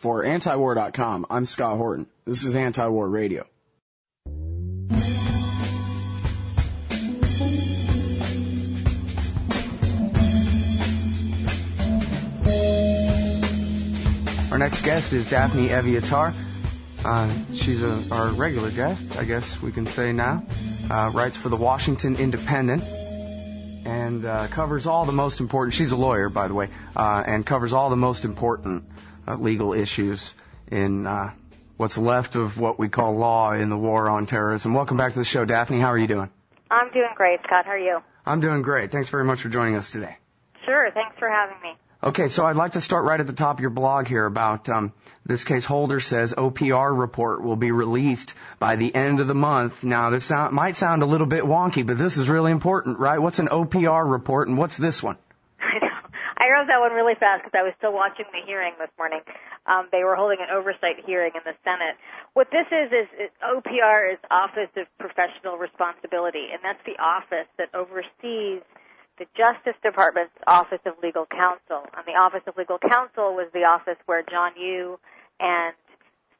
For antiwar.com, I'm Scott Horton. This is Anti-War Radio. Our next guest is Daphne Eviatar. She's our regular guest, I guess we can say now. Writes for the Washington Independent and covers all the most important, she's a lawyer, by the way, and covers all the most important legal issues in what's left of what we call law in the war on terrorism. Welcome back to the show, Daphne. How are you doing? I'm doing great, Scott. How are you? I'm doing great. Thanks very much for joining us today. Sure. Thanks for having me. Okay, so I'd like to start right at the top of your blog here about this case. Holder says OPR report will be released by the end of the month. Now, this might sound a little bit wonky, but this is really important, right? What's an OPR report, and what's this one? I know. I wrote that one really fast because I was still watching the hearing this morning. They were holding an oversight hearing in the Senate. What this is OPR is Office of Professional Responsibility, and that's the office that oversees the Justice Department's Office of Legal Counsel. And the Office of Legal Counsel was the office where John Yoo and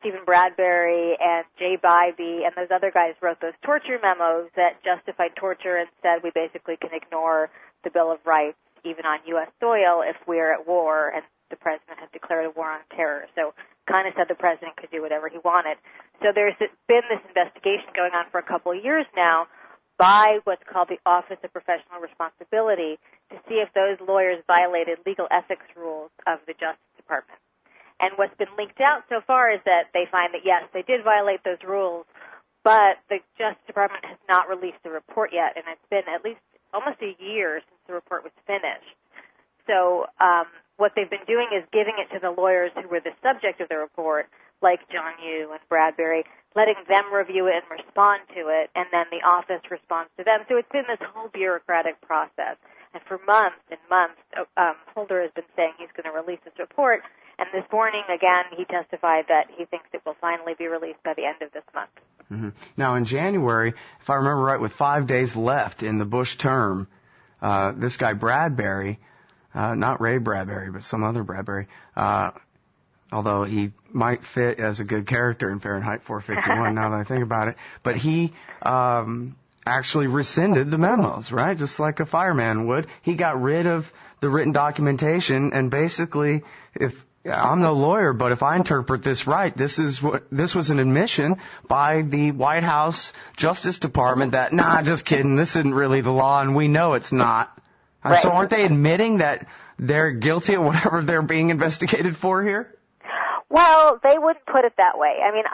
Stephen Bradbury and Jay Bybee and those other guys wrote those torture memos that justified torture and said we basically can ignore the Bill of Rights even on U.S. soil if we're at war and the president has declared a war on terror. So kind of said the president could do whatever he wanted. So there's been this investigation going on for a couple of years now by what's called the Office of Professional Responsibility to see if those lawyers violated legal ethics rules of the Justice Department. And what's been leaked out so far is that they find that, yes, they did violate those rules, but the Justice Department has not released the report yet, and it's been at least almost a year since the report was finished. So what they've been doing is giving it to the lawyers who were the subject of the report, like John Yoo and Bradbury, letting them review it and respond to it, and then the office responds to them. So it's been this whole bureaucratic process. And for months and months, Holder has been saying he's going to release this report, and this morning, again, he testified that he thinks it will finally be released by the end of this month. Mm-hmm. Now, in January, if I remember right, with 5 days left in the Bush term, this guy Bradbury, not Ray Bradbury, but some other Bradbury, although he might fit as a good character in Fahrenheit 451 now that I think about it. But he actually rescinded the memos, right? Just like a fireman would. He got rid of the written documentation, and basically, if I'm no lawyer, but if I interpret this right, this was an admission by the White House Justice Department that, nah, just kidding, this isn't really the law, and we know it's not. Right. So aren't they admitting that they're guilty of whatever they're being investigated for here? Well, they wouldn't put it that way. I mean,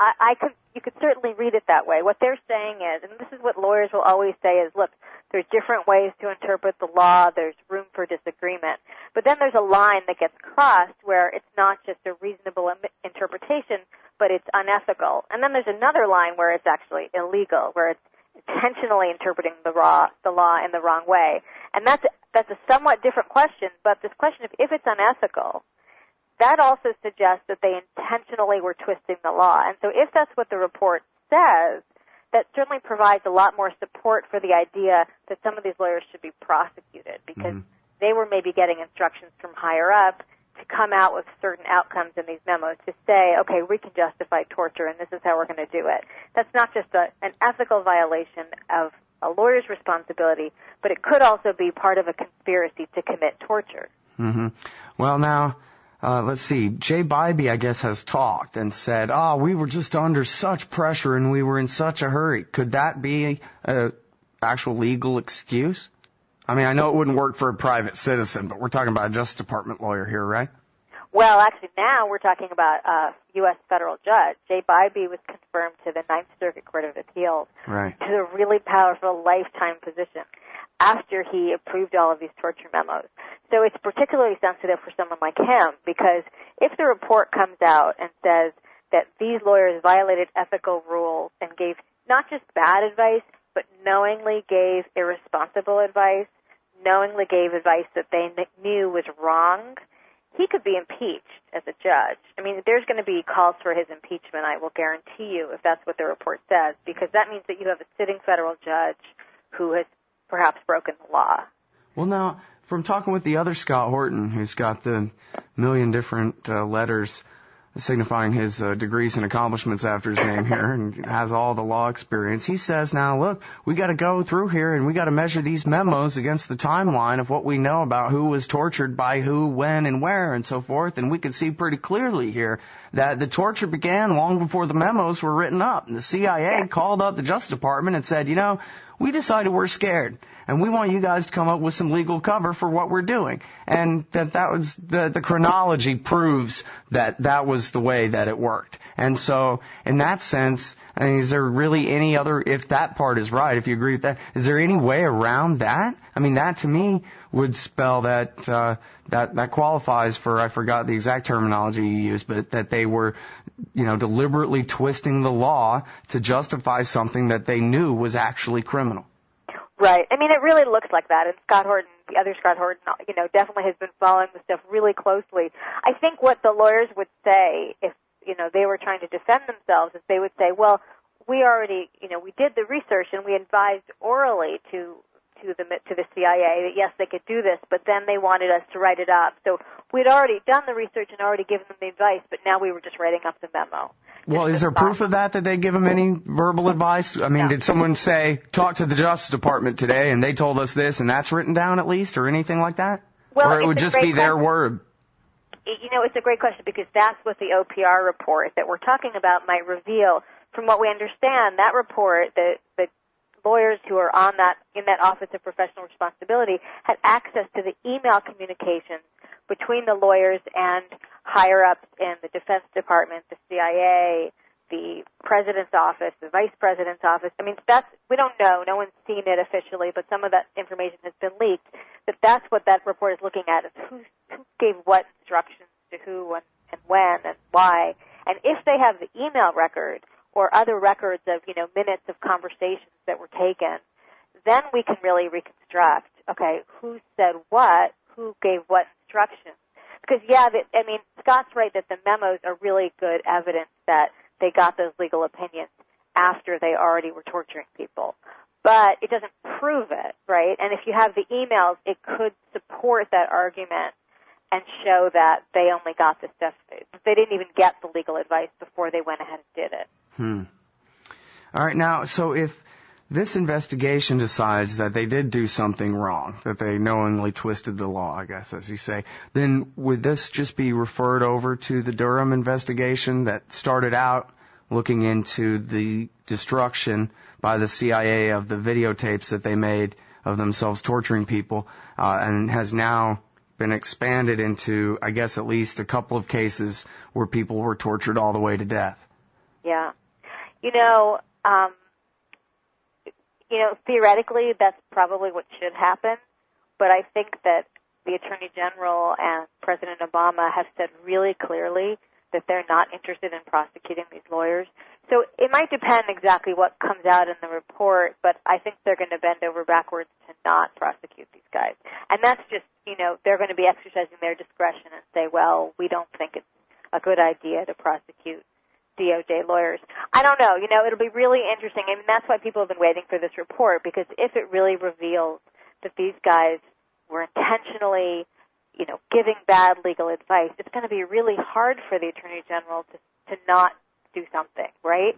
you could certainly read it that way. What they're saying is, and this is what lawyers will always say is, look, there's different ways to interpret the law. There's room for disagreement. But then there's a line that gets crossed where it's not just a reasonable interpretation, but it's unethical. And then there's another line where it's actually illegal, where it's intentionally interpreting the law in the wrong way. And that's a somewhat different question, but this question of if it's unethical, that also suggests that they intentionally were twisting the law. And so if that's what the report says, that certainly provides a lot more support for the idea that some of these lawyers should be prosecuted because they were maybe getting instructions from higher up to come out with certain outcomes in these memos to say, okay, we can justify torture and this is how we're going to do it. That's not just an ethical violation of a lawyer's responsibility, but it could also be part of a conspiracy to commit torture. Mm-hmm. Well, now, let's see. Jay Bybee, I guess, has talked and said, we were just under such pressure and we were in such a hurry. Could that be an actual legal excuse? I mean, I know it wouldn't work for a private citizen, but we're talking about a Justice Department lawyer here, right? Well, actually, now we're talking about a U.S. federal judge. Jay Bybee was confirmed to the Ninth Circuit Court of Appeals right. to a really powerful lifetime position after he approved all of these torture memos. So it's particularly sensitive for someone like him because if the report comes out and says that these lawyers violated ethical rules and gave not just bad advice, but knowingly gave irresponsible advice, knowingly gave advice that they knew was wrong, he could be impeached as a judge. I mean, there's going to be calls for his impeachment, I will guarantee you, if that's what the report says, because that means that you have a sitting federal judge who has perhaps broken the law. Well, now, from talking with the other Scott Horton, who's got the million different letters signifying his degrees and accomplishments after his name here, and has all the law experience. He says, now, look, we got to go through here and we got to measure these memos against the timeline of what we know about who was tortured by who, when, and where, and so forth. And we can see pretty clearly here that the torture began long before the memos were written up. And the CIA called up the Justice Department and said, we decided we're scared, and we want you guys to come up with some legal cover for what we're doing. And that was the chronology proves that was the way that it worked. And so, in that sense, I mean, is there really any other, if that part is right, if you agree with that, is there any way around that? I mean, that to me would spell that that qualifies for, I forgot the exact terminology you used, but that they were, deliberately twisting the law to justify something that they knew was actually criminal. Right. I mean, it really looks like that. And Scott Horton, the other Scott Horton, definitely has been following the stuff really closely. I think what the lawyers would say if, they were trying to defend themselves is they would say, well, we already, we did the research and we advised orally to the CIA that yes, they could do this, but then they wanted us to write it up. So we'd already done the research and already given them the advice, but now we were just writing up the memo. Well, is there proof of that they give them any verbal advice? I mean, No. Did someone say, talk to the Justice Department today and they told us this and that's written down at least, or anything like that? Well, or it would just be their word? It's a great question because that's what the OPR report that we're talking about might reveal. From what we understand, that report, the lawyers who are in that Office of Professional Responsibility had access to the email communications between the lawyers and higher-ups in the Defense Department, the CIA, the President's office, the Vice President's office. I mean, we don't know. No one's seen it officially, but some of that information has been leaked. But that's what that report is looking at, is who gave what instructions to who and when and why. And if they have the email record or other records of, minutes of conversations that were taken, then we can really reconstruct, okay, who said what, who gave what instructions. Because, Scott's right that the memos are really good evidence that they got those legal opinions after they already were torturing people. But it doesn't prove it, right? And if you have the emails, it could support that argument and show that they only got this stuff. They didn't even get the legal advice before they went ahead and did it. All right, now, so if this investigation decides that they did do something wrong, that they knowingly twisted the law, I guess, as you say, then would this just be referred over to the Durham investigation that started out looking into the destruction by the CIA of the videotapes that they made of themselves torturing people, and has now been expanded into, I guess, at least a couple of cases where people were tortured all the way to death? Yeah. Theoretically, that's probably what should happen, but I think that the Attorney General and President Obama have said really clearly that they're not interested in prosecuting these lawyers. So it might depend exactly what comes out in the report, but I think they're going to bend over backwards to not prosecute these guys. And that's just, they're going to be exercising their discretion and say, well, we don't think it's a good idea to prosecute DOJ lawyers. I don't know. It'll be really interesting. I mean, that's why people have been waiting for this report, because if it really reveals that these guys were intentionally, giving bad legal advice, it's going to be really hard for the Attorney General to not do something, right?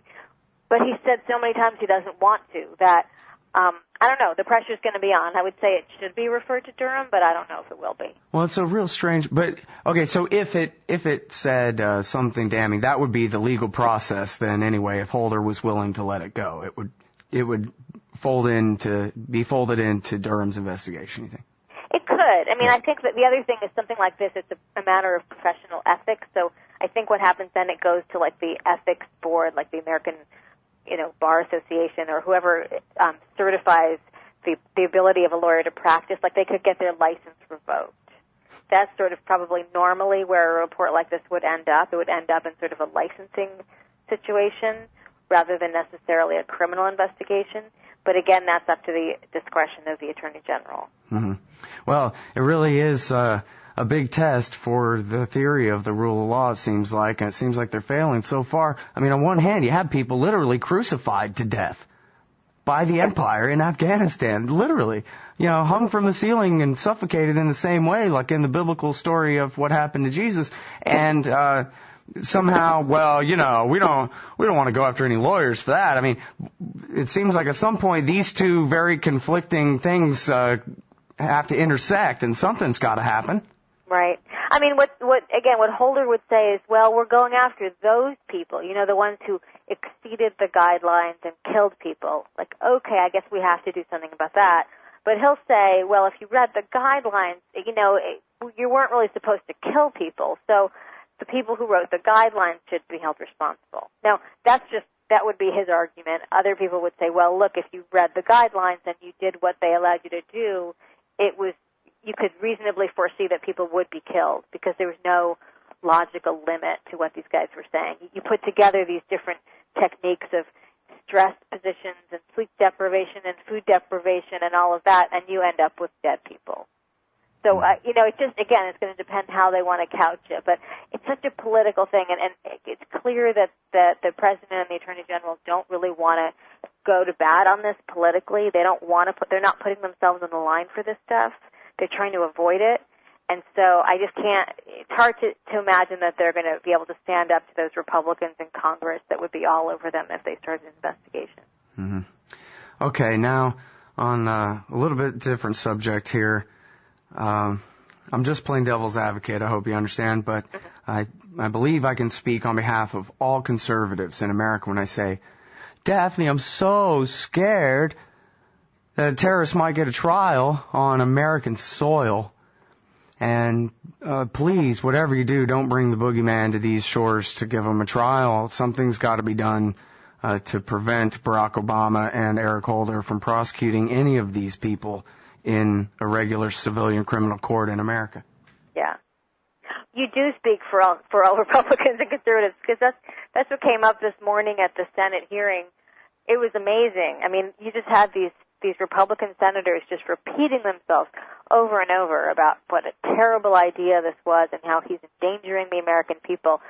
But he said so many times he doesn't want to that, I don't know, the pressure's going to be on. I would say it should be referred to Durham, but I don't know if it will be. Well, it's a real strange, but, okay, so if it said something damning, that would be the legal process then anyway, if Holder was willing to let it go. It would be folded into Durham's investigation, you think? It could. I mean, I think that the other thing is something like this, it's a matter of professional ethics, so I think what happens then, it goes to like the ethics board, like the American Bar Association or whoever certifies the ability of a lawyer to practice, like they could get their license revoked. That's sort of probably normally where a report like this would end up. It would end up in sort of a licensing situation rather than necessarily a criminal investigation. But again, that's up to the discretion of the Attorney General. Mm-hmm. Well, it really is a big test for the theory of the rule of law, it seems like, and it seems like they're failing so far. I mean, on one hand, you have people literally crucified to death by the empire in Afghanistan, literally, hung from the ceiling and suffocated in the same way, like in the biblical story of what happened to Jesus. And somehow, well, we don't want to go after any lawyers for that. I mean, it seems like at some point these two very conflicting things have to intersect, and something's got to happen. Right. I mean, what Holder would say is, well, we're going after those people, the ones who exceeded the guidelines and killed people. Like, okay, I guess we have to do something about that. But he'll say, well, if you read the guidelines, you weren't really supposed to kill people, so the people who wrote the guidelines should be held responsible. Now, that would be his argument. Other people would say, well, look, if you read the guidelines and you did what they allowed you to do, you could reasonably foresee that people would be killed because there was no logical limit to what these guys were saying. You put together these different techniques of stress positions and sleep deprivation and food deprivation and all of that, and you end up with dead people. So, it's going to depend how they want to couch it. But it's such a political thing, and it's clear that the President and the Attorney General don't really want to go to bat on this politically. They're not putting themselves on the line for this stuff. They're trying to avoid it. And so I just can't, it's hard to imagine that they're going to be able to stand up to those Republicans in Congress that would be all over them if they started an investigation. Mm-hmm. Okay, now on a little bit different subject here. I'm just playing devil's advocate, I hope you understand, but I believe I can speak on behalf of all conservatives in America when I say, Daphne, I'm so scared that a terrorist might get a trial on American soil. And please, whatever you do, don't bring the boogeyman to these shores to give him a trial. Something's got to be done to prevent Barack Obama and Eric Holder from prosecuting any of these people in a regular civilian criminal court in America. Yeah. You do speak for all Republicans and conservatives, because that's what came up this morning at the Senate hearing. It was amazing. I mean, you just had these Republican senators just repeating themselves over and over about what a terrible idea this was and how he's endangering the American people.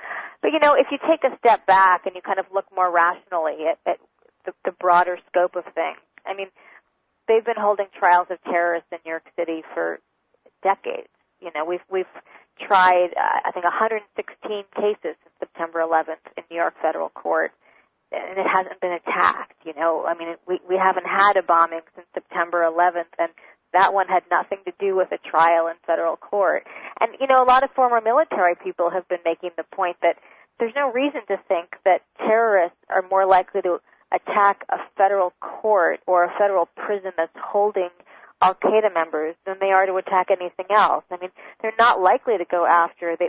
But, if you take a step back and you kind of look more rationally at the broader scope of things, I mean, they've been holding trials of terrorists in New York City for decades. We've tried, I think, 116 cases since September 11th in New York federal court, and it hasn't been attacked. I mean, we haven't had a bombing since September 11th, and that one had nothing to do with a trial in federal court. And, a lot of former military people have been making the point that there's no reason to think that terrorists are more likely to attack a federal court or a federal prison that's holding Al-Qaeda members than they are to attack anything else. I mean, they're not likely to go after the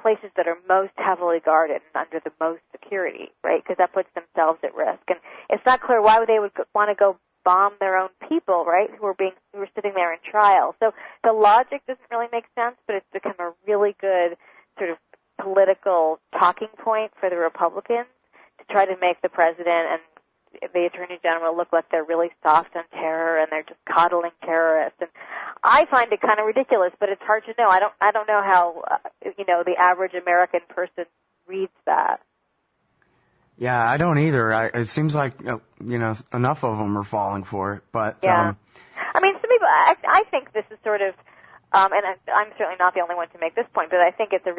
places that are most heavily guarded and under the most security, right? Because that puts themselves at risk. And it's not clear why they would want to go bomb their own people, right, who are sitting there in trial. So the logic doesn't really make sense, but it's become a really good sort of political talking point for the Republicans to try to make the president and the Attorney General look like they're really soft on terror and they're just coddling terrorists. And I find it kind of ridiculous, but it's hard to know. I don't know how the average American person reads that. Yeah, I don't either. It seems like enough of them are falling for it. But yeah, I mean, some people. I think this is sort of, and I'm certainly not the only one to make this point, but I think it's a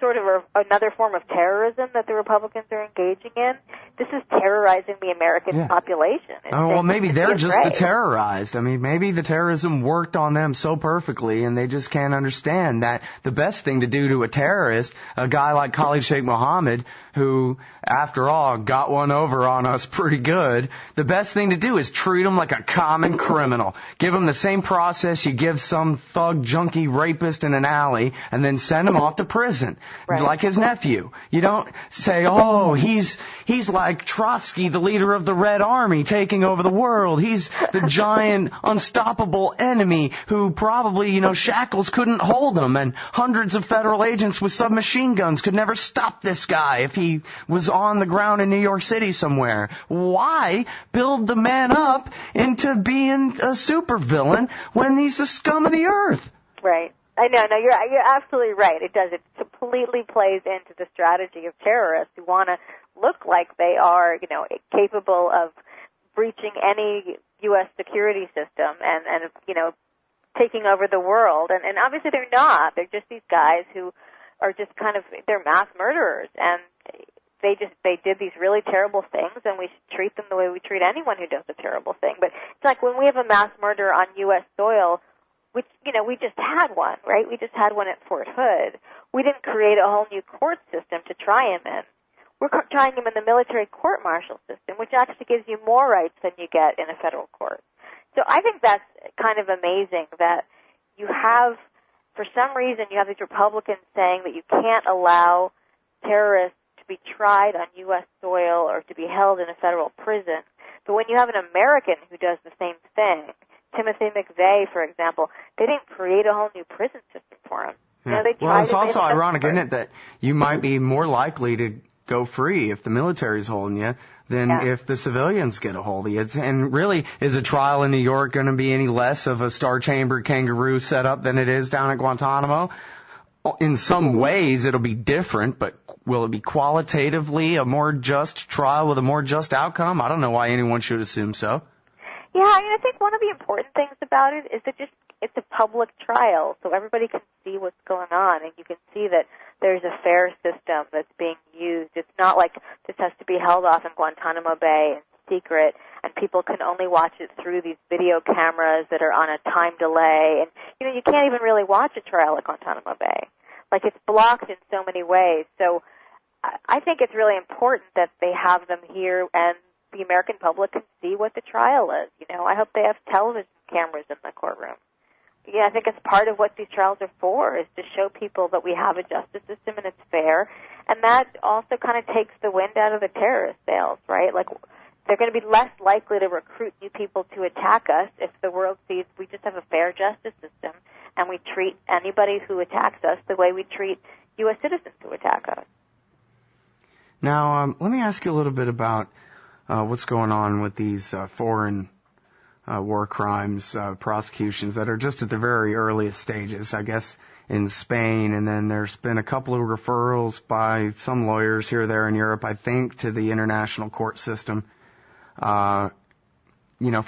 sort of another form of terrorism that the Republicans are engaging in. This is terrorizing the American population. Well, maybe they're just the terrorized. I mean, maybe the terrorism worked on them so perfectly, and they just can't understand that the best thing to do to a terrorist, a guy like Khalid Sheikh Mohammed, who, after all, got one over on us pretty good, the best thing to do is treat him like a common criminal. Give him the same process you give some thug, junkie, rapist in an alley, and then send him off to prison, like his nephew. You don't say, oh, he's like Trotsky, the leader of the Red Army, taking over the world. He's the giant, unstoppable enemy who probably, shackles couldn't hold him, and hundreds of federal agents with submachine guns could never stop this guy if he was on the ground in New York City somewhere. Why build the man up into being a supervillain when he's the scum of the earth? Right. I know. No, you're absolutely right. It does. It completely plays into the strategy of terrorists who want to look like they are, capable of breaching any U.S. security system and taking over the world. And obviously they're not. They're just these guys who are just kind of, they're mass murderers, and they did these really terrible things, and we should treat them the way we treat anyone who does a terrible thing. But it's like when we have a mass murder on U.S. soil, which, we just had one, right? We just had one at Fort Hood. We didn't create a whole new court system to try him in. We're trying him in the military court-martial system, which actually gives you more rights than you get in a federal court. So I think that's kind of amazing that you have, for some reason, you have these Republicans saying that you can't allow terrorists to be tried on U.S. soil or to be held in a federal prison. But when you have an American who does the same thing, Timothy McVeigh, for example, they didn't create a whole new prison system for him. Yeah. Well, it's also ironic, isn't it, that you might be more likely to go free if the military's holding you than if the civilians get a hold of you. And really, is a trial in New York going to be any less of a Star Chamber kangaroo setup than it is down at Guantanamo? In some ways, it'll be different, but will it be qualitatively a more just trial with a more just outcome? I don't know why anyone should assume so. Yeah, I think one of the important things about it is that it's a public trial, so everybody can see what's going on, and you can see that there's a fair system that's being used. It's not like this has to be held off in Guantanamo Bay in secret, and people can only watch it through these video cameras that are on a time delay. And, you can't even really watch a trial at Guantanamo Bay. Like, it's blocked in so many ways. So I think it's really important that they have them here and the American public can see what the trial is. I hope they have television cameras in the courtroom. Yeah, I think it's part of what these trials are for, is to show people that we have a justice system and it's fair. And that also kind of takes the wind out of the terrorist sails, right? Like, they're going to be less likely to recruit new people to attack us if the world sees we just have a fair justice system and we treat anybody who attacks us the way we treat U.S. citizens who attack us. Now, let me ask you a little bit about what's going on with these foreign war crimes prosecutions that are just at the very earliest stages, I guess, in Spain, and then there's been a couple of referrals by some lawyers here or there in Europe, I think, to the international court system, for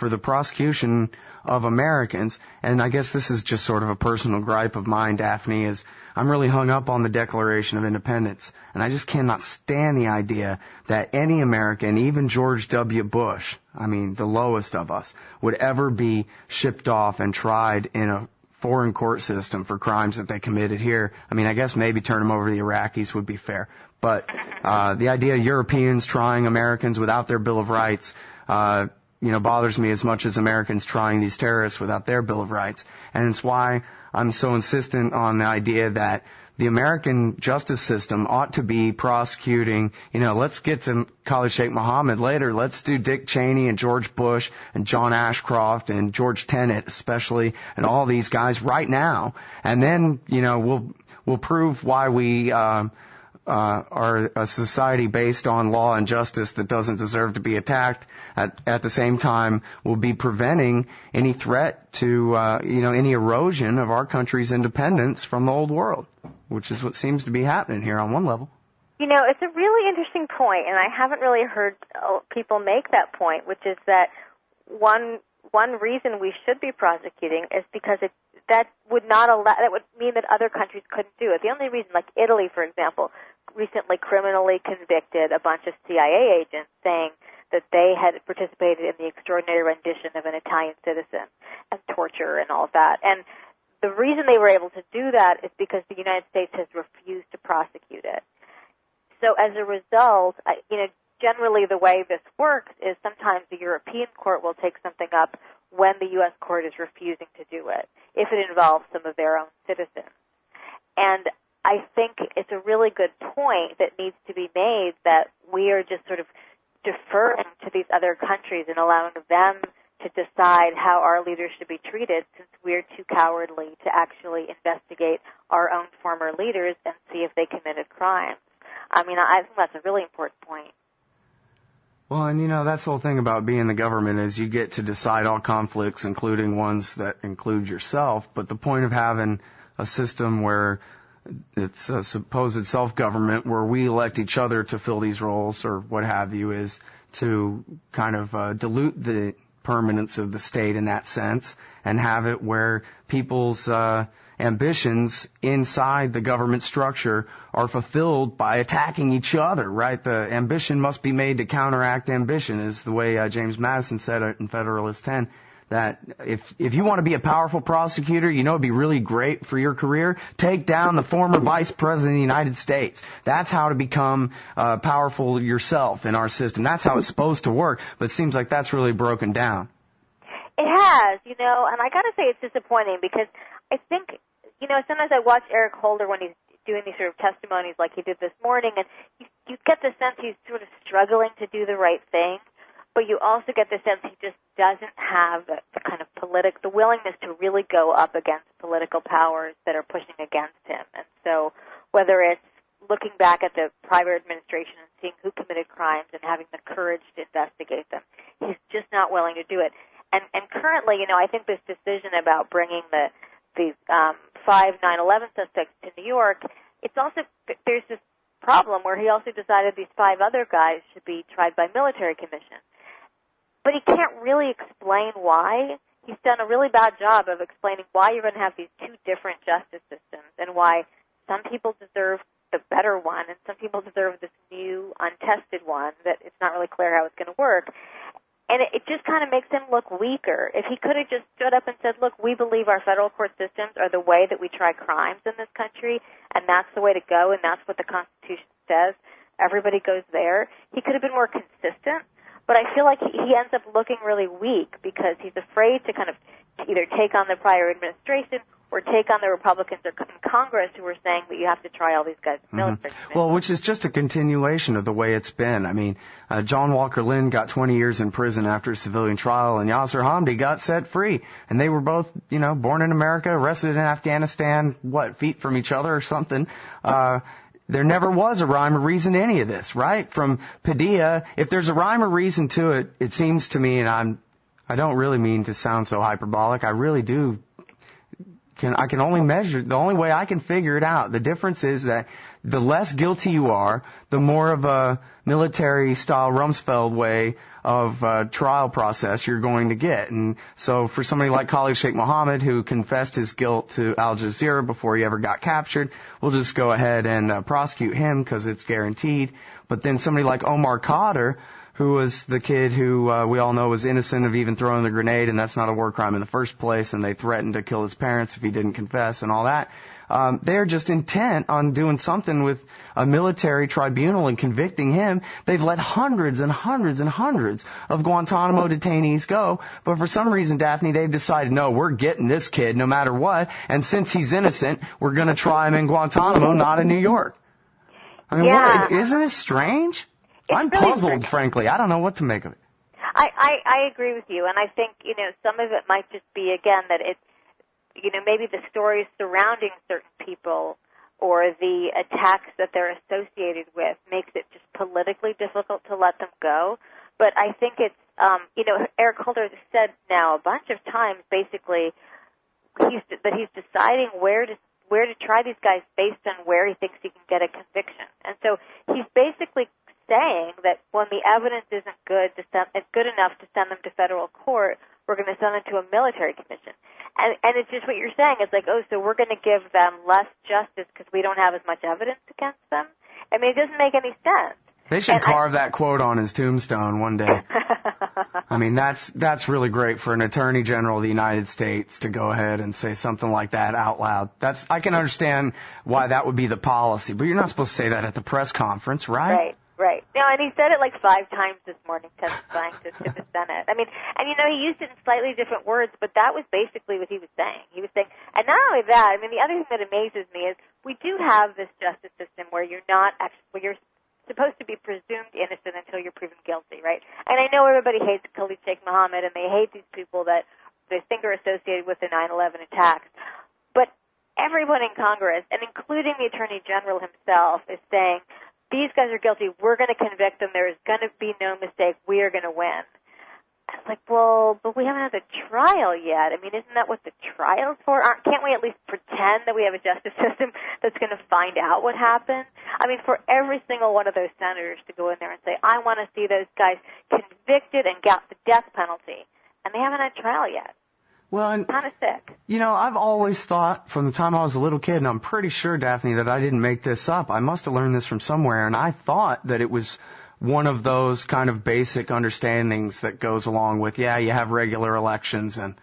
the prosecution of Americans. And I guess this is just sort of a personal gripe of mine, Daphne, is I'm really hung up on the Declaration of Independence, and I just cannot stand the idea that any American, even George W. Bush, the lowest of us, would ever be shipped off and tried in a foreign court system for crimes that they committed here. I guess maybe turn them over to the Iraqis would be fair. But the idea of Europeans trying Americans without their Bill of Rights, bothers me as much as Americans trying these terrorists without their Bill of Rights. And it's why I'm so insistent on the idea that the American justice system ought to be prosecuting, let's get to Khalid Sheikh Mohammed later. Let's do Dick Cheney and George Bush and John Ashcroft and George Tenet especially, and all these guys right now. And then, we'll prove why we are a society based on law and justice that doesn't deserve to be attacked. At the same time, we'll be preventing any threat to, any erosion of our country's independence from the old world, which is what seems to be happening here on one level. It's a really interesting point, and I haven't really heard people make that point, which is that one reason we should be prosecuting is because that would mean that other countries couldn't do it. The only reason, like Italy, for example, recently criminally convicted a bunch of CIA agents saying that they had participated in the extraordinary rendition of an Italian citizen and torture and all of that. And the reason they were able to do that is because the United States has refused to prosecute it. So as a result, generally the way this works is sometimes the European court will take something up when the U.S. court is refusing to do it, if it involves some of their own citizens. And I think it's a really good point that needs to be made that we are just sort of deferring to these other countries and allowing them to decide how our leaders should be treated, since we're too cowardly to actually investigate our own former leaders and see if they committed crimes. I think that's a really important point. Well, and that's the whole thing about being the government is you get to decide all conflicts, including ones that include yourself. But the point of having a system where it's a supposed self-government where we elect each other to fill these roles or what have you is to kind of dilute the permanence of the state in that sense, and have it where people's ambitions inside the government structure are fulfilled by attacking each other, right? The ambition must be made to counteract ambition, is the way James Madison said it in Federalist 10. That if you want to be a powerful prosecutor, you know it'd be really great for your career, take down the former vice president of the United States. That's how to become powerful yourself in our system. That's how it's supposed to work, but it seems like that's really broken down. It has, you know, and I gotta say it's disappointing because I think, you know, sometimes I watch Eric Holder when he's doing these sort of testimonies like he did this morning, and you get the sense he's sort of struggling to do the right thing. But you also get the sense he just doesn't have the kind of the willingness to really go up against political powers that are pushing against him. And so whether it's looking back at the prior administration and seeing who committed crimes and having the courage to investigate them, he's just not willing to do it. And currently, you know, I think this decision about bringing the 5 9/11 suspects to New York, it's also, there's this problem where he also decided these 5 other guys should be tried by military commission. But he can't really explain why. He's done a really bad job of explaining why you're going to have these 2 different justice systems and why some people deserve the better one and some people deserve this new, untested one that it's not really clear how it's going to work. And it just kind of makes him look weaker. If he could have just stood up and said, look, we believe our federal court systems are the way that we try crimes in this country, and that's the way to go, and that's what the Constitution says. Everybody goes there. He could have been more consistent. But I feel like he ends up looking really weak because he's afraid to kind of either take on the prior administration or take on the Republicans in Congress who are saying that you have to try all these guys with military commission. Well, which is just a continuation of the way it's been. I mean, John Walker Lynn got 20 years in prison after a civilian trial, and Yasser Hamdi got set free. And they were both, you know, born in America, arrested in Afghanistan, feet from each other or something. There never was a rhyme or reason to any of this, right? From Padilla, if there's a rhyme or reason to it, it seems to me, and I don't really mean to sound so hyperbolic, I really do. I can only measure, the only way I can figure it out. The difference is that the less guilty you are, the more of a military-style Rumsfeld way of trial process you're going to get. And so for somebody like Khalid Sheikh Mohammed, who confessed his guilt to Al Jazeera before he ever got captured, we'll just go ahead and prosecute him because it's guaranteed. But then somebody like Omar Khadr, who was the kid who we all know was innocent of even throwing the grenade, and that's not a war crime in the first place, and they threatened to kill his parents if he didn't confess and all that. They're just intent on doing something with a military tribunal and convicting him. They've let hundreds and hundreds and hundreds of Guantanamo detainees go, but for some reason, Daphne, they've decided, no, we're getting this kid no matter what, and since he's innocent, we're going to try him in Guantanamo, not in New York. I mean, isn't it strange? I'm really puzzled, frankly. I don't know what to make of it. I agree with you, and I think, you know, some of it might just be, again, that it's, you know, maybe the stories surrounding certain people or the attacks that they're associated with makes it just politically difficult to let them go. But I think it's, you know, Eric Holder has said now a bunch of times, basically, that he's deciding where to try these guys based on where he thinks he can get a conviction. And so he's basically saying that when the evidence isn't good enough to send them to federal court, we're going to send them to a military commission. And it's just what you're saying. It's like, oh, so we're going to give them less justice because we don't have as much evidence against them? I mean, it doesn't make any sense. They should carve that quote on his tombstone one day. I mean, that's really great for an Attorney General of the United States to go ahead and say something like that out loud. I can understand why that would be the policy, but you're not supposed to say that at the press conference, right? Right. No, and he said it like 5 times this morning testifying to the Senate. I mean, and you know, he used it in slightly different words, but that was basically what he was saying. He was saying, and not only that, I mean, the other thing that amazes me is we do have this justice system where you're supposed to be presumed innocent until you're proven guilty, right? And I know everybody hates Khalid Sheikh Mohammed, and they hate these people that they think are associated with the 9/11 attacks. But everyone in Congress, and including the Attorney General himself, is saying, these guys are guilty. We're going to convict them. There is going to be no mistake. We are going to win. I was like, well, but we haven't had the trial yet. I mean, isn't that what the trial's for? Can't we at least pretend that we have a justice system that's going to find out what happened? I mean, for every single one of those senators to go in there and say, I want to see those guys convicted and get the death penalty. and they haven't had trial yet. Well, and Kind of sick. you know, I've always thought from the time I was a little kid, and I'm pretty sure, Daphne, that I didn't make this up. I must have learned this from somewhere, and I thought that it was one of those kind of basic understandings that goes along with, yeah, you have regular elections, and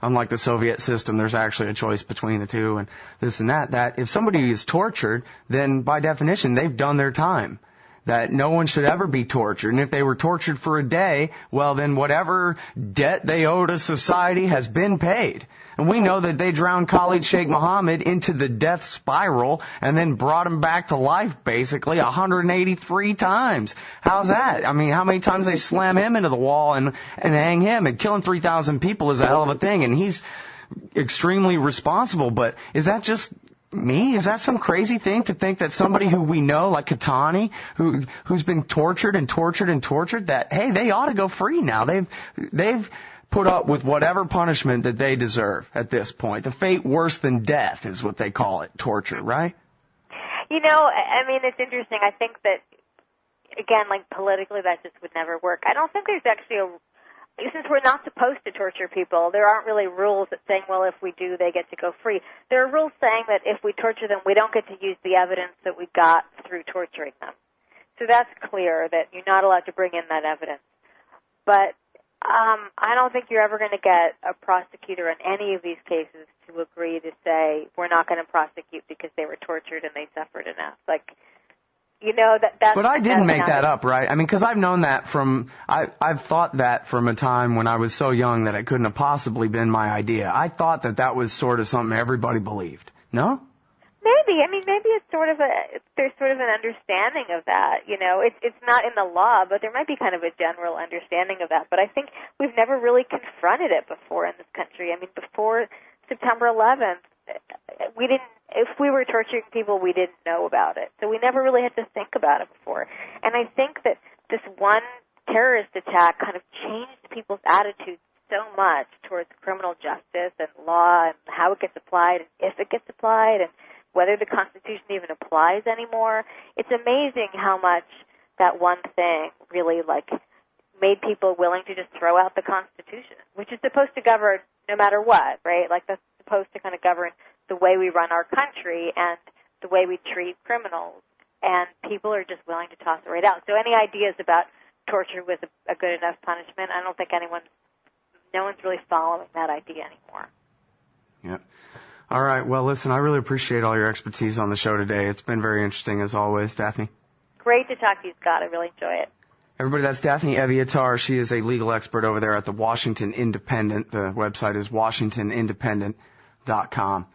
unlike the Soviet system, there's actually a choice between the two, and this and that, that if somebody is tortured, then by definition, they've done their time. That no one should ever be tortured. And if they were tortured for a day, well, then whatever debt they owe to society has been paid. And we know that they drowned Khalid Sheikh Mohammed into the death spiral and then brought him back to life, basically, 183 times. How's that? I mean, how many times they slam him into the wall and hang him? And killing 3,000 people is a hell of a thing, and he's extremely responsible. But is that just me? Is that some crazy thing to think that somebody who we know, like Katani, who's been tortured and tortured and tortured, that, hey, they ought to go free now. They've put up with whatever punishment that they deserve at this point. The fate worse than death is what they call it, torture, right? You know, I mean, it's interesting. I think that, again, like politically, that just would never work. I don't think there's actually since we're not supposed to torture people, there aren't really rules that saying, well, if we do, they get to go free. There are rules saying that if we torture them, we don't get to use the evidence that we got through torturing them. So that's clear that you're not allowed to bring in that evidence. But I don't think you're ever going to get a prosecutor in any of these cases to agree to say, we're not going to prosecute because they were tortured and they suffered enough. Like, you know, that's... But I didn't make that up, right? I mean, because I've known that I've thought that from a time when I was so young that it couldn't have possibly been my idea. I thought that was sort of something everybody believed. No? Maybe. I mean, maybe there's sort of an understanding of that. You know, it's not in the law, but there might be kind of a general understanding of that. But I think we've never really confronted it before in this country. I mean, before September 11th, if we were torturing people, we didn't know about it. So we never really had to think about it before. And I think that this one terrorist attack kind of changed people's attitudes so much towards criminal justice and law and how it gets applied and if it gets applied and whether the Constitution even applies anymore. It's amazing how much that one thing really, made people willing to just throw out the Constitution, which is supposed to govern no matter what, right? Like, that's supposed to kind of govern the way we run our country and the way we treat criminals. And people are just willing to toss it right out. So any ideas about torture was a good enough punishment, I don't think no one's really following that idea anymore. Yeah. All right. Well, listen, I really appreciate all your expertise on the show today. It's been very interesting as always, Daphne. Great to talk to you, Scott. I really enjoy it. Everybody, that's Daphne Eviatar. She is a legal expert over there at the Washington Independent. The website is washingtonindependent.com.